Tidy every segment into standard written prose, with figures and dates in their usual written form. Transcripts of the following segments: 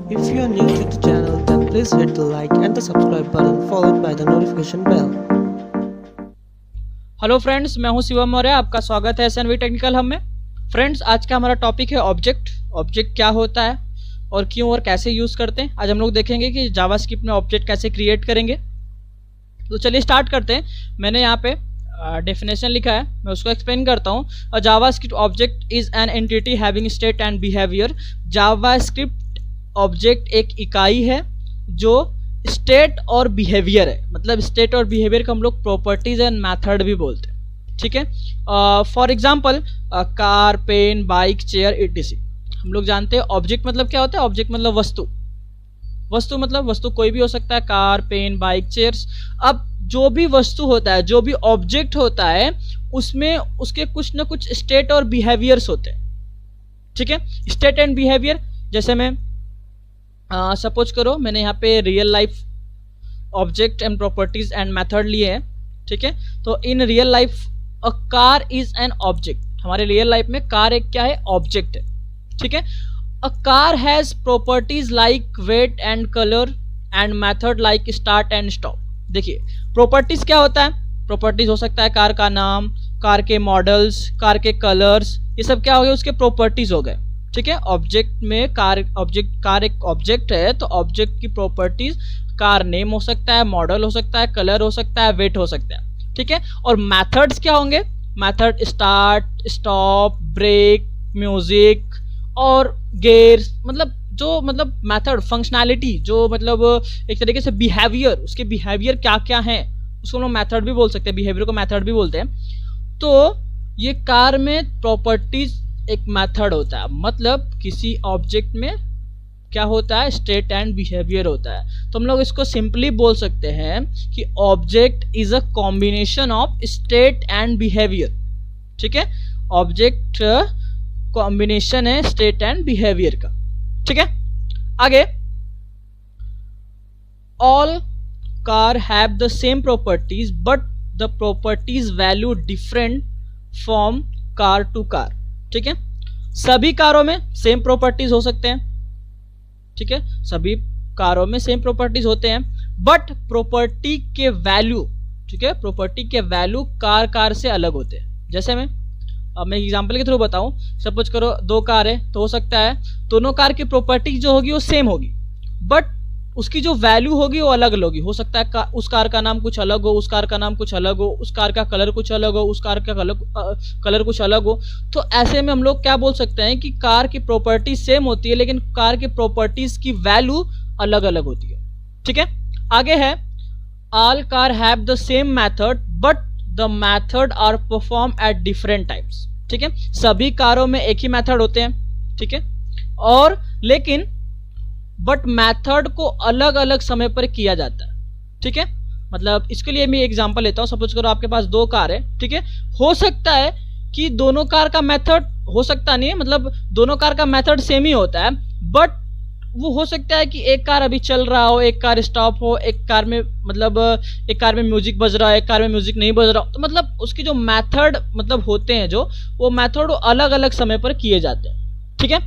If you are new to the channel, then please hit the like and the subscribe button followed by the notification bell. Hello friends, मैं हूं शिवम मौर्य। आपका स्वागत है SNV technical hub में। Friends, आज का हमारा टॉपिक है ऑब्जेक्ट। ऑब्जेक्ट क्या होता है और क्यों और कैसे यूज़ करते हैं। आज हम लोग देखेंगे कि जावास्क्रिप्ट में ऑब्जेक्ट कैसे क्रिएट करेंगे। तो चलिए स्टार्ट करते हैं। मैंने यहाँ पे डेफिनेशन लिखा है, मैं उसको एक्सप्लेन करता हूँ। अ JavaScript object is an entity having state and behaviour. JavaScript object एक इकाई है जो स्टेट और बिहेवियर है। मतलब स्टेट और बिहेवियर को हम लोग प्रॉपर्टीज एंड मेथड भी बोलते हैं। ठीक है। For example car, pen, bike, chair, ETC. हम लोग जानते हैं ऑब्जेक्ट मतलब क्या होता है। ऑब्जेक्ट मतलब वस्तु। वस्तु मतलब वस्तु कोई भी हो सकता है, कार, पेन, बाइक, चेयर्स। अब जो भी वस्तु होता है, जो भी ऑब्जेक्ट होता है, उसमें उसके कुछ ना कुछ स्टेट और बिहेवियर्स होते हैं। ठीक है। स्टेट एंड बिहेवियर, जैसे मैं सपोज करो मैंने यहाँ पे real life object and properties and method लिए हैं। ठीक है। तो in real life a car is an object. हमारे रियल लाइफ में कार एक क्या है, ऑब्जेक्ट है। ठीक है। A car has properties like weight and colour and method like start and stop. देखिए प्रॉपर्टीज क्या होता है। प्रॉपर्टीज हो सकता है कार का नाम, कार के मॉडल्स, कार के कलर्स, ये सब क्या हो गए, उसके प्रॉपर्टीज हो गए। ठीक है। ऑब्जेक्ट में कार एक ऑब्जेक्ट है, तो ऑब्जेक्ट की प्रॉपर्टीज कार नेम हो सकता है, मॉडल हो सकता है, कलर हो सकता है, वेट हो सकता है। ठीक है। और मेथड्स क्या होंगे, method start, stop, brake, music और गेयर्स। मतलब मेथड फंक्शनैलिटी, जो मतलब एक तरीके से बिहेवियर, उसके बिहेवियर क्या क्या हैं उसको हम लोग मेथड भी बोल सकते हैं, बिहेवियर को मेथड भी बोलते हैं। तो ये कार में प्रॉपर्टीज एक मेथड होता है। मतलब किसी ऑब्जेक्ट में क्या होता है, स्टेट एंड बिहेवियर होता है। तो हम लोग इसको सिंपली बोल सकते हैं कि object is a combination of state and behaviour. ठीक है। ऑब्जेक्ट कॉम्बिनेशन है स्टेट एंड बिहेवियर का। ठीक है। आगे, all car have the same properties but the properties value different from car to car. ठीक है। सभी कारों में सेम प्रॉपर्टीज हो सकते हैं। ठीक है। सभी कारों में सेम प्रॉपर्टीज होते हैं, बट प्रॉपर्टी के वैल्यू, ठीक है, प्रॉपर्टी के वैल्यू कार से अलग होते हैं। जैसे मैं एग्जांपल के थ्रू बताऊं, सपोज करो दो कार है, तो हो सकता है दोनों कार की प्रॉपर्टी जो होगी वो सेम होगी, बट उसकी जो वैल्यू होगी वो अलग अलग होगी। हो सकता है उस कार का नाम कुछ अलग हो, उस कार का नाम कुछ अलग हो, उस कार का कलर कुछ अलग हो, उस कार का कलर कुछ अलग हो। तो ऐसे में हम लोग क्या बोल सकते हैं कि कार की प्रॉपर्टी सेम होती है, लेकिन कार की प्रॉपर्टीज की वैल्यू अलग अलग होती है। ठीक है। आगे है, all car have the same method but the method are perform at different times. ठीक है। सभी कारों में एक ही मेथड होते हैं। ठीक है। और लेकिन बट मेथड को अलग अलग समय पर किया जाता है। ठीक है। मतलब इसके लिए मैं एग्जांपल लेता हूं। सपोज करो आपके पास दो कार है। ठीक है। हो सकता है कि दोनों कार का मेथड, हो सकता नहीं है, मतलब दोनों कार का मेथड सेम ही होता है, बट वो हो सकता है कि एक कार अभी चल रहा हो, एक कार स्टॉप हो, एक कार में म्यूजिक बज रहा है, एक कार में म्यूजिक नहीं बज रहा हो। तो मतलब उसकी जो मेथड मतलब होते हैं, जो वो मेथड अलग अलग समय पर किए जाते हैं। ठीक है।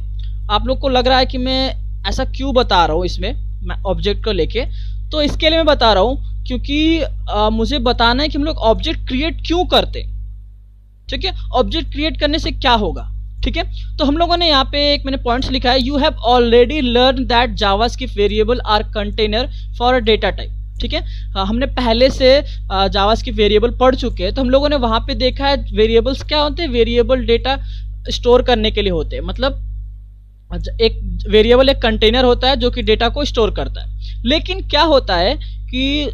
आप लोग को लग रहा है कि मैं ऐसा क्यों बता रहा हूँ इसमें ऑब्जेक्ट को लेके, तो इसके लिए मैं बता रहा हूँ क्योंकि मुझे बताना है कि हम लोग ऑब्जेक्ट क्रिएट क्यों करते हैं। ठीक है। ऑब्जेक्ट क्रिएट करने से क्या होगा। ठीक है। तो हम लोगों ने यहाँ पे एक मैंने पॉइंट्स लिखा है। You have already learn that JavaScript variable are container for a data type. ठीक है। हमने पहले से जावास्क्रिप्ट वेरिएबल पढ़ चुके हैं, तो हम लोगों ने वहां पे देखा है वेरिएबल्स क्या होते हैं, वेरिएबल डेटा स्टोर करने के लिए होते हैं। मतलब एक वेरिएबल एक कंटेनर होता है जो कि डेटा को स्टोर करता है। लेकिन क्या होता है कि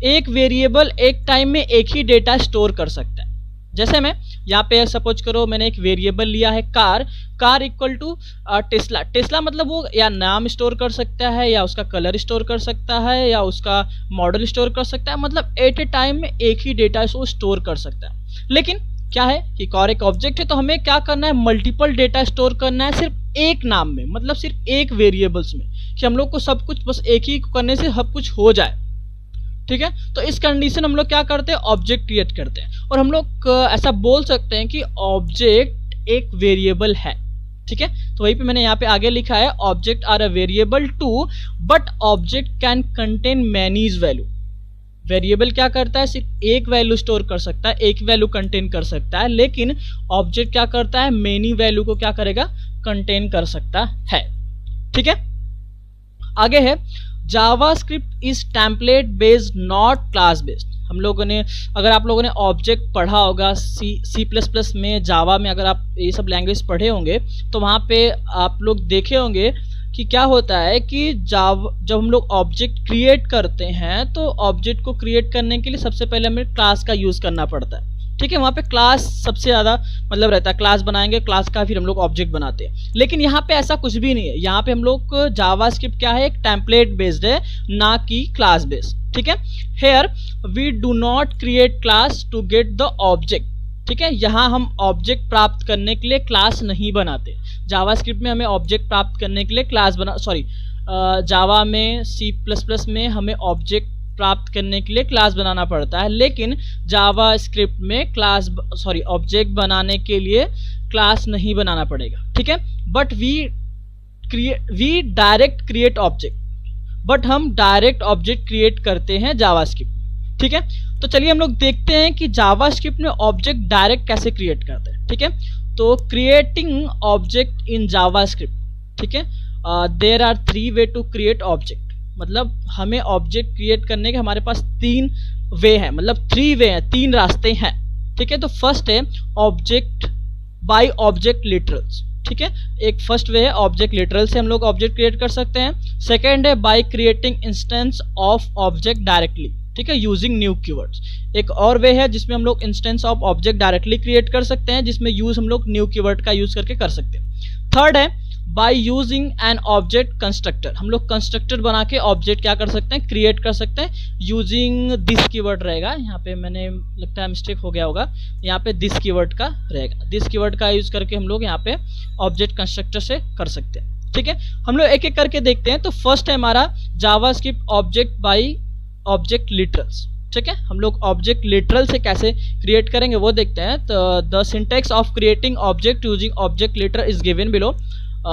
एक वेरिएबल एक टाइम में एक ही डेटा स्टोर कर सकता है। जैसे मैं यहाँ पे सपोज करो मैंने एक वेरिएबल लिया है कार इक्वल टू टेस्ला। मतलब वो या नाम स्टोर कर सकता है, या उसका कलर स्टोर कर सकता है, या उसका मॉडल स्टोर कर सकता है। मतलब एट ए टाइम में एक ही डेटा वो स्टोर कर सकता है। लेकिन क्या है कि कार एक ऑब्जेक्ट है, तो हमें क्या करना है, मल्टीपल डेटा स्टोर करना है सिर्फ एक नाम में, मतलब सिर्फ एक वेरिएबल्स में, कि हम लोग को सब कुछ बस एक ही करने से सब कुछ हो जाए। ठीक है। तो इस कंडीशन हम लोग क्या करते हैं, ऑब्जेक्ट क्रिएट करते हैं। और हम लोग ऐसा बोल सकते हैं कि ऑब्जेक्ट एक वेरिएबल है। ठीक है। तो वहीं पे मैंने यहाँ पे आगे लिखा है object are a variable too but object can contain manies value. Variable क्या करता है, सिर्फ एक वैल्यू स्टोर कर सकता है, एक वैल्यू कंटेन कर सकता है, लेकिन ऑब्जेक्ट क्या करता है, मेनी वैल्यू को क्या करेगा, कंटेन कर सकता है। ठीक है, आगे है JavaScript is template based not class based. हम लोगों ने, अगर आप लोगों ने ऑब्जेक्ट पढ़ा होगा C++ में, जावा में, अगर आप ये सब लैंग्वेज पढ़े होंगे तो वहाँ पे आप लोग देखे होंगे कि क्या होता है कि जब हम लोग ऑब्जेक्ट क्रिएट करते हैं तो ऑब्जेक्ट को क्रिएट करने के लिए सबसे पहले हमें क्लास का यूज़ करना पड़ता है। ठीक है, वहाँ पे क्लास सबसे ज़्यादा मतलब रहता है, क्लास बनाएंगे, क्लास का फिर हम लोग ऑब्जेक्ट बनाते हैं। लेकिन यहाँ पे ऐसा कुछ भी नहीं है, यहाँ पे हम लोग जावास्क्रिप्ट क्या है, एक टेम्पलेट बेस्ड है, ना कि क्लास बेस्ड। ठीक है, here we do not create class to get the object. ठीक है, यहाँ हम ऑब्जेक्ट प्राप्त करने के लिए क्लास नहीं बनाते। जावास्क्रिप्ट में हमें ऑब्जेक्ट प्राप्त करने के लिए क्लास जावा में, C++ में हमें ऑब्जेक्ट प्राप्त करने के लिए क्लास बनाना पड़ता है, लेकिन जावास्क्रिप्ट में ऑब्जेक्ट बनाने के लिए क्लास नहीं बनाना पड़ेगा। ठीक है, but we direct create object, but हम डायरेक्ट ऑब्जेक्ट क्रिएट करते हैं जावास्क्रिप्ट। ठीक है, तो चलिए हम लोग देखते हैं कि जावास्क्रिप्ट में ऑब्जेक्ट डायरेक्ट कैसे क्रिएट करते हैं। ठीक है, तो क्रिएटिंग ऑब्जेक्ट इन जावास्क्रिप्ट। ठीक है, there are 3 way to create object. मतलब हमें ऑब्जेक्ट क्रिएट करने के हमारे पास 3 वे हैं, मतलब 3 वे हैं, 3 रास्ते हैं। ठीक है, तो फर्स्ट है ऑब्जेक्ट बाय ऑब्जेक्ट लिटरल्स। ठीक है, एक फर्स्ट वे है ऑब्जेक्ट लिटरल से हम लोग ऑब्जेक्ट क्रिएट कर सकते हैं। सेकेंड है by creating instance of object directly. ठीक है, यूजिंग न्यू कीवर्ड्स। एक और वे है जिसमें हम लोग instance of object directly create कर सकते हैं, जिसमें यूज हम लोग न्यू कीवर्ड का यूज करके कर सकते हैं। थर्ड है by using an object constructor. हम लोग कंस्ट्रक्टर बना के ऑब्जेक्ट क्या कर सकते हैं, क्रिएट कर सकते हैं, यूजिंग दिस कीवर्ड रहेगा। यहाँ पे मैंने लगता है मिस्टेक हो गया होगा, यहाँ पे दिस कीवर्ड का रहेगा। दिस कीवर्ड का यूज करके हम लोग यहाँ पे ऑब्जेक्ट कंस्ट्रक्टर से कर सकते हैं। ठीक है, हम लोग एक एक करके देखते हैं। तो फर्स्ट है हमारा JavaScript object by object literals. ठीक है, हम लोग ऑब्जेक्ट लिटरल से कैसे क्रिएट करेंगे वो देखते हैं। तो the syntax of creating object using object literal is given below.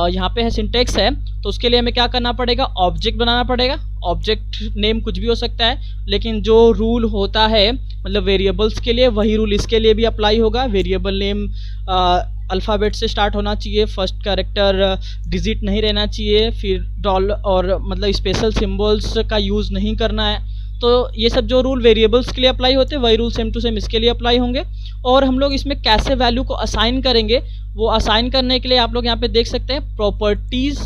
यहाँ पे है सिंटेक्स है, तो उसके लिए हमें क्या करना पड़ेगा, ऑब्जेक्ट बनाना पड़ेगा। ऑब्जेक्ट नेम कुछ भी हो सकता है, लेकिन जो रूल होता है मतलब वेरिएबल्स के लिए, वही रूल इसके लिए भी अप्लाई होगा। वेरिएबल नेम अल्फ़ाबेट से स्टार्ट होना चाहिए, फर्स्ट कैरेक्टर डिजिट नहीं रहना चाहिए, फिर डॉलर और मतलब स्पेशल सिंबल्स का यूज़ नहीं करना है। तो ये सब जो रूल वेरिएबल्स के लिए अप्लाई होते हैं, वही रूल सेम टू सेम इसके लिए अप्लाई होंगे। और हम लोग इसमें कैसे वैल्यू को असाइन करेंगे, वो असाइन करने के लिए आप लोग यहाँ पे देख सकते हैं प्रॉपर्टीज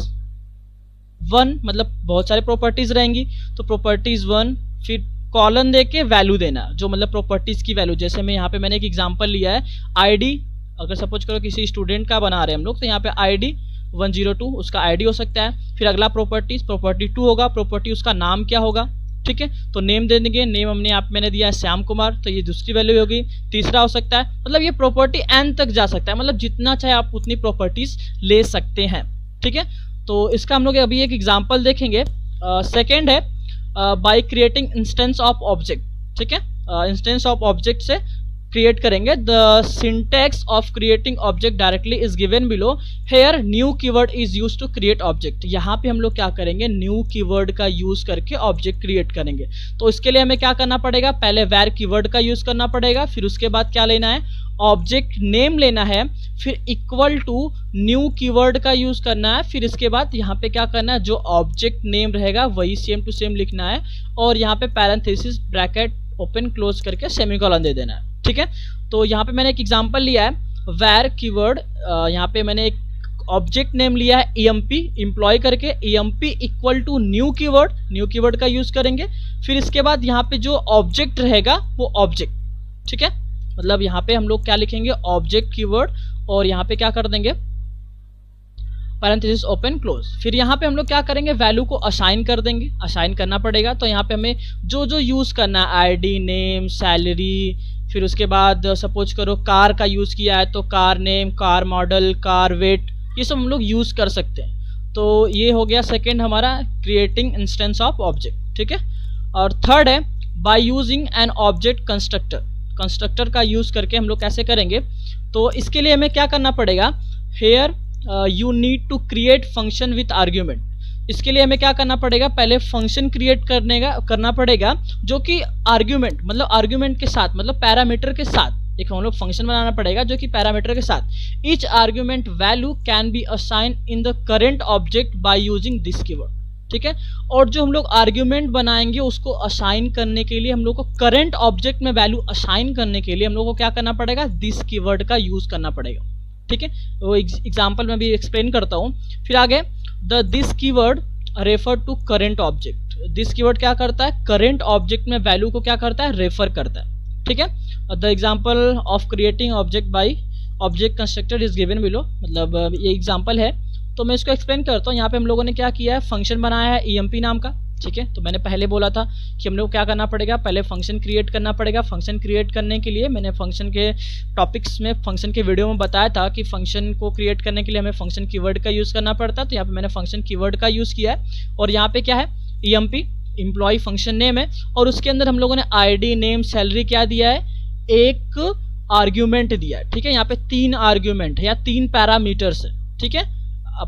1, मतलब बहुत सारे प्रॉपर्टीज रहेंगी, तो प्रॉपर्टीज 1 फिर कॉलन दे के वैल्यू देना, जो मतलब प्रॉपर्टीज की वैल्यू। जैसे मैं यहाँ पे मैंने एक एग्जांपल लिया है, आईडी, अगर सपोज करो किसी स्टूडेंट का बना रहे हैं हम लोग, तो यहाँ पे आईडी 102 उसका आईडी हो सकता है। फिर अगला प्रॉपर्टीज, प्रॉपर्टी 2 होगा, प्रॉपर्टी उसका नाम क्या होगा। ठीक है, तो नेम दे देंगे, नेम मैंने दिया है श्याम कुमार, तो ये दूसरी वैल्यू होगी। तीसरा हो सकता है, मतलब ये प्रॉपर्टी n तक जा सकता है, मतलब जितना चाहे आप उतनी प्रॉपर्टीज ले सकते हैं। ठीक है, तो इसका हम लोग अभी एक एग्जांपल देखेंगे। सेकेंड है by creating instance of object. ठीक है, इंस्टेंस ऑफ ऑब्जेक्ट से क्रिएट करेंगे। The syntax of creating object directly is given below. Here new keyword is use to create object. यहाँ पे हम लोग क्या करेंगे, न्यू कीवर्ड का यूज करके ऑब्जेक्ट क्रिएट करेंगे। तो इसके लिए हमें क्या करना पड़ेगा, पहले वैर कीवर्ड का यूज करना पड़ेगा, फिर उसके बाद क्या लेना है, ऑब्जेक्ट नेम लेना है, फिर इक्वल टू न्यू कीवर्ड का यूज करना है, फिर इसके बाद यहाँ पे क्या करना है, जो ऑब्जेक्ट नेम रहेगा वही सेम टू सेम लिखना है, और यहाँ पे पैरेंथेसिस ब्रैकेट ओपन क्लोज करके सेमीकोलन दे देना है। ठीक है, तो यहाँ पे मैंने एक एग्जांपल लिया है, वैर कीवर्ड, यहाँ पे मैंने एक ऑब्जेक्ट नेम लिया है emp एम्प्लॉय करके, emp equal to new keyword का यूज करेंगे। फिर इसके बाद यहाँ पे जो ऑब्जेक्ट रहेगा वो ऑब्जेक्ट। ठीक है, मतलब यहाँ पे हम लोग क्या लिखेंगे, ऑब्जेक्ट कीवर्ड, और यहाँ पे क्या कर देंगे, पैरेंथेसिस ओपन क्लोज। फिर यहाँ पे हम लोग क्या करेंगे, वैल्यू को असाइन कर देंगे, असाइन करना पड़ेगा। तो यहाँ पे हमें जो जो यूज करना है, आईडी, नेम, सैलरी, फिर उसके बाद सपोज करो कार का यूज किया है तो car name, car model, car weight, ये सब हम लोग यूज कर सकते हैं। तो ये हो गया सेकेंड हमारा क्रिएटिंग इंस्टेंस ऑफ ऑब्जेक्ट। ठीक है, और थर्ड है by using an object constructor. Constructor का यूज करके हम लोग कैसे करेंगे, तो इसके लिए हमें क्या करना पड़ेगा, here you need to create function with argument. इसके लिए हमें क्या करना पड़ेगा, पहले फंक्शन क्रिएट करना पड़ेगा जो कि आर्ग्यूमेंट मतलब आर्ग्यूमेंट के साथ मतलब पैरामीटर के साथ एक हम लोग फंक्शन बनाना पड़ेगा जो कि पैरामीटर के साथ each argument value can be assign in the current object by using this keyword. ठीक है, और जो हम लोग आर्ग्यूमेंट बनाएंगे उसको असाइन करने के लिए हम लोग को करंट ऑब्जेक्ट में वैल्यू असाइन करने के लिए हम लोग को क्या करना पड़ेगा, दिस कीवर्ड का यूज करना पड़ेगा। ठीक है, वो एग्जांपल में भी एक्सप्लेन करता हूँ। फिर आगे the this keyword refer to current object. This keyword क्या करता है, करंट ऑब्जेक्ट में वैल्यू को क्या करता है, रेफर करता है। ठीक है, the example of creating object by object constructor is given below, मतलब ये एग्जाम्पल है तो मैं इसको एक्सप्लेन करता हूँ। यहाँ पे हम लोगों ने क्या किया है, फंक्शन बनाया है EMP नाम का। ठीक है, तो मैंने पहले बोला था कि हम लोग क्या करना पड़ेगा, पहले फंक्शन क्रिएट करना पड़ेगा। फंक्शन क्रिएट करने के लिए मैंने फंक्शन के टॉपिक्स में फंक्शन के वीडियो में बताया था कि फंक्शन को क्रिएट करने के लिए हमें फंक्शन कीवर्ड का यूज़ करना पड़ता है। तो यहाँ पे मैंने फंक्शन कीवर्ड का यूज़ किया है और यहाँ पे क्या है, EMP एम्प्लॉय फंक्शन नेम है और उसके अंदर हम लोगों ने ID नेम सैलरी क्या दिया है, एक आर्ग्यूमेंट दिया है। ठीक है, यहाँ पे 3 आर्ग्यूमेंट है या 3 पैरामीटर्स है। ठीक है,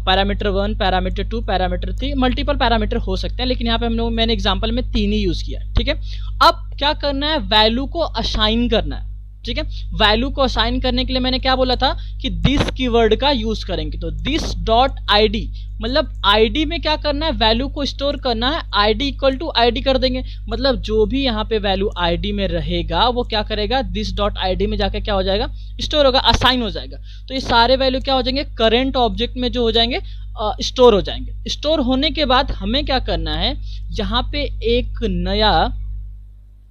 parameter 1, parameter 2, parameter 3, multiple parameter हो सकते हैं लेकिन यहाँ पे हम लोग मैंने एग्जांपल में 3 ही यूज किया। ठीक है, अब क्या करना है, वैल्यू को असाइन करना है। ठीक है, वैल्यू को असाइन करने के लिए मैंने क्या बोला था कि दिस कीवर्ड का यूज करेंगे। तो दिस डॉट ID मतलब ID में क्या करना है, वैल्यू को स्टोर करना है। ID इक्वल टू ID कर देंगे, मतलब जो भी यहाँ पे वैल्यू ID में रहेगा वो क्या करेगा, दिस डॉट ID में जाकर क्या हो जाएगा, स्टोर होगा, असाइन हो जाएगा। तो ये सारे वैल्यू क्या हो जाएंगे, करंट ऑब्जेक्ट में जो हो जाएंगे स्टोर हो जाएंगे। स्टोर होने के बाद हमें क्या करना है, यहाँ पे एक नया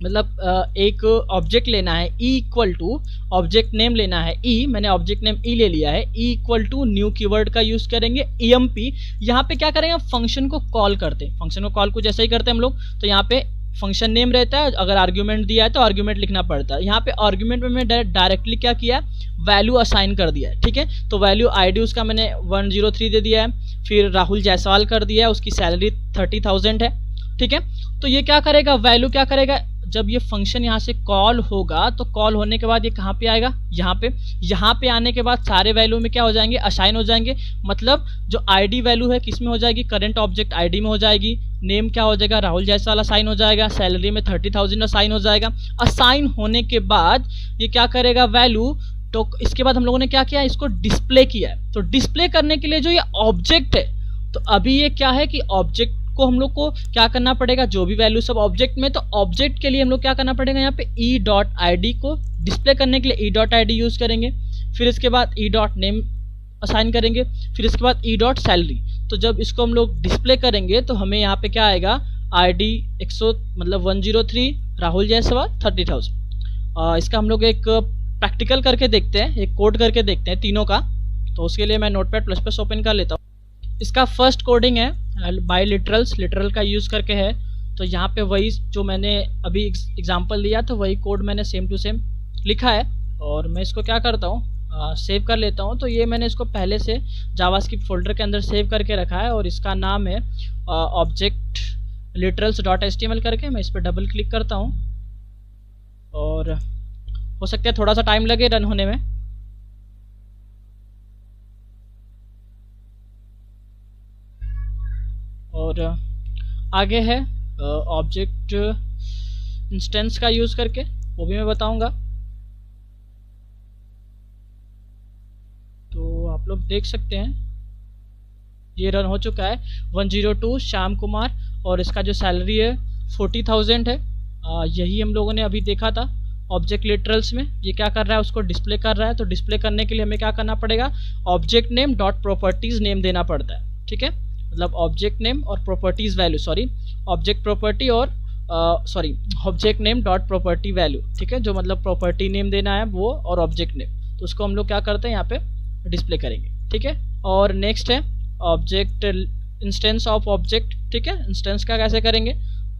मतलब एक ऑब्जेक्ट लेना है, E equal to object name लेना है E, मैंने ऑब्जेक्ट नेम E ले लिया है। E equal to new keyword का यूज करेंगे EMP। यहाँ पे क्या करेंगे, फंक्शन को कॉल करते हैं। फंक्शन को कॉल कुछ ऐसा ही करते हैं हम लोग। तो यहाँ पे फंक्शन नेम रहता है, अगर आर्ग्यूमेंट दिया है तो आर्ग्यूमेंट लिखना पड़ता है। यहाँ पे आर्ग्यूमेंट में मैंने डायरेक्टली क्या किया, वैल्यू असाइन कर दिया है। ठीक है, तो वैल्यू ID उसका मैंने 103 दे दिया है। फिर राहुल जायसवाल कर दिया है, उसकी सैलरी 30,000 है। ठीक है, तो ये क्या करेगा, वैल्यू क्या करेगा, जब ये फंक्शन यहाँ से कॉल होगा तो कॉल होने के बाद ये कहाँ पे आएगा, यहाँ पे आने के बाद सारे वैल्यू में क्या हो जाएंगे, असाइन हो जाएंगे। मतलब जो ID वैल्यू है किस में हो जाएगी, करंट ऑब्जेक्ट ID में हो जाएगी। नेम क्या हो जाएगा, राहुल जायसवाल असाइन हो जाएगा। सैलरी में 30,000 असाइन हो जाएगा। असाइन होने के बाद ये क्या करेगा, वैल्यू, तो इसके बाद हम लोगों ने क्या किया, इसको डिस्प्ले किया है। तो डिस्प्ले करने के लिए जो ये ऑब्जेक्ट है, तो अभी ये क्या है कि ऑब्जेक्ट को हम लोग को क्या करना पड़ेगा, जो भी वैल्यू सब ऑब्जेक्ट में, तो ऑब्जेक्ट के लिए हम लोग क्या करना पड़ेगा, यहाँ पे E.id को डिस्प्ले करने के लिए E.id यूज करेंगे। फिर इसके बाद E.name असाइन करेंगे। फिर इसके बाद E.salary। तो जब इसको हम लोग डिस्प्ले करेंगे तो हमें यहाँ पे क्या आएगा, ID 103, राहुल जायसवाल 30,000। इसका हम लोग एक प्रैक्टिकल करके देखते हैं, एक कोड करके देखते हैं तीनों का। तो उसके लिए मैं नोटपैड++ ओपन कर लेता हूँ। इसका फर्स्ट कोडिंग है बाय लिटरल का यूज़ करके है। तो यहाँ पे वही जो मैंने अभी एग्जांपल दिया था वही कोड मैंने सेम टू सेम लिखा है और मैं इसको क्या करता हूँ, सेव कर लेता हूँ। तो ये मैंने इसको पहले से जावास्क्रिप्ट फोल्डर के अंदर सेव करके रखा है और इसका नाम है ऑब्जेक्ट literals.html करके। मैं इस पर डबल क्लिक करता हूँ और हो सकता है थोड़ा सा टाइम लगे रन होने में। और आगे है ऑब्जेक्ट इंस्टेंस का यूज़ करके, वो भी मैं बताऊंगा। तो आप लोग देख सकते हैं ये रन हो चुका है। 102 श्याम कुमार और इसका जो सैलरी है 40,000 है। यही हम लोगों ने अभी देखा था ऑब्जेक्ट लिटरल्स में। ये क्या कर रहा है, उसको डिस्प्ले कर रहा है। तो डिस्प्ले करने के लिए हमें क्या करना पड़ेगा, object name dot properties name देना पड़ता है। ठीक है, मतलब ऑब्जेक्ट नेम और properties value, sorry object property और object name dot property value. ठीक है, जो मतलब प्रॉपर्टी नेम देना है वो और ऑब्जेक्ट नेम, तो उसको हम लोग क्या करते हैं यहाँ पे डिस्प्ले करेंगे। ठीक है, और नेक्स्ट है ऑब्जेक्ट इंस्टेंस ऑफ ऑब्जेक्ट। ठीक है, इंस्टेंस का कैसे करेंगे,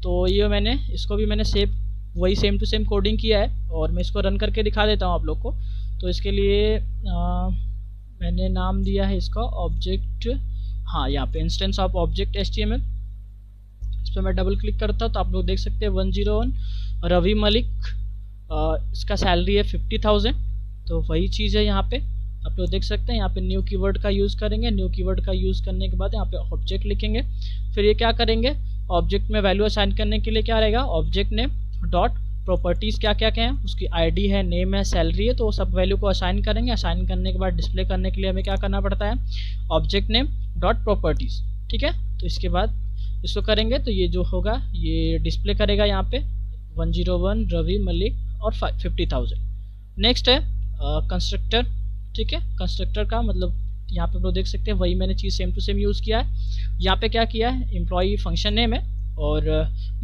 तो ये मैंने इसको भी मैंने वही सेम टू सेम कोडिंग किया है और मैं इसको रन करके दिखा देता हूँ आप लोग को। तो इसके लिए मैंने नाम दिया है इसका ऑब्जेक्ट, हाँ यहाँ पे इंस्टेंस ऑफ ऑब्जेक्ट HTML। इस पर मैं डबल क्लिक करता हूँ तो आप लोग देख सकते हैं 101 रवि मलिक, इसका सैलरी है 50,000। तो वही चीज़ है यहाँ पे आप लोग देख सकते हैं यहाँ पे न्यू कीवर्ड का यूज़ करेंगे। न्यू कीवर्ड का यूज़ करने के बाद यहाँ पे ऑब्जेक्ट लिखेंगे। फिर ये क्या करेंगे, ऑब्जेक्ट में वैल्यू असाइन करने के लिए क्या रहेगा, ऑब्जेक्ट नेम डॉट प्रॉपर्टीज़ क्या क्या क्या है, उसकी आईडी है, नेम है, सैलरी है, तो वो सब वैल्यू को असाइन करेंगे। असाइन करने के बाद डिस्प्ले करने के लिए हमें क्या करना पड़ता है, ऑब्जेक्ट नेम डॉट प्रॉपर्टीज़। ठीक है, तो इसके बाद इसको करेंगे तो ये जो होगा ये डिस्प्ले करेगा यहाँ पे 101 रवि मलिक और 50,000। नेक्स्ट है कंस्ट्रक्टर। ठीक है, कंस्ट्रक्टर का मतलब यहाँ पे आप लोग देख सकते हैं वही मैंने चीज़ सेम टू सेम यूज़ किया है। यहाँ पे क्या किया है, एम्प्लॉई फंक्शन नेम है और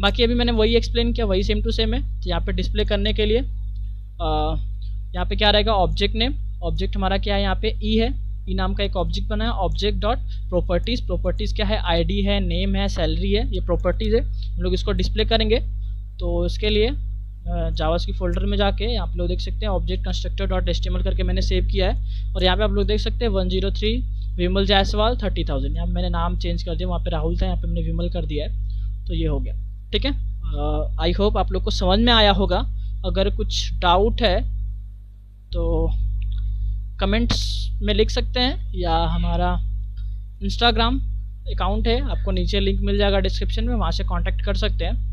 बाकी अभी मैंने वही एक्सप्लेन किया, वही सेम टू सेम है। तो यहाँ पे डिस्प्ले करने के लिए यहाँ पे क्या रहेगा, ऑब्जेक्ट नेम, ऑब्जेक्ट हमारा क्या है यहाँ पे ई है, ई नाम का एक ऑब्जेक्ट बना है। ऑब्जेक्ट डॉट प्रॉपर्टीज़, प्रॉपर्टीज़ क्या है, आईडी है, नेम है, सैलरी है, ये प्रॉपर्टीज़ है। हम लोग इसको डिस्प्ले करेंगे तो इसके लिए जावास की फोल्डर में जाके आप लोग देख सकते हैं ऑब्जेक्ट कंस्ट्रक्टर डॉट एचटीएमएल करके मैंने सेव किया है। और यहाँ पे आप लोग देख सकते हैं 103 विमल जायसवाल 30,000, यहाँ मैंने नाम चेंज कर दिया, वहाँ पे राहुल था, यहाँ पे मैंने विमल कर दिया है। तो ये हो गया। ठीक है, आई होप आप लोग को समझ में आया होगा। अगर कुछ डाउट है तो कमेंट्स में लिख सकते हैं या हमारा इंस्टाग्राम अकाउंट है, आपको नीचे लिंक मिल जाएगा डिस्क्रिप्शन में, वहाँ से कांटेक्ट कर सकते हैं।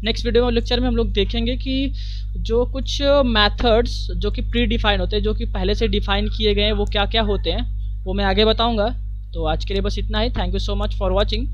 नेक्स्ट वीडियो में लेक्चर में हम लोग देखेंगे कि जो कुछ मेथड्स जो कि प्री डिफाइन होते हैं, जो कि पहले से डिफाइन किए गए हैं, वो क्या क्या होते हैं, वो मैं आगे बताऊंगा। तो आज के लिए बस इतना ही। Thank you so much for watching.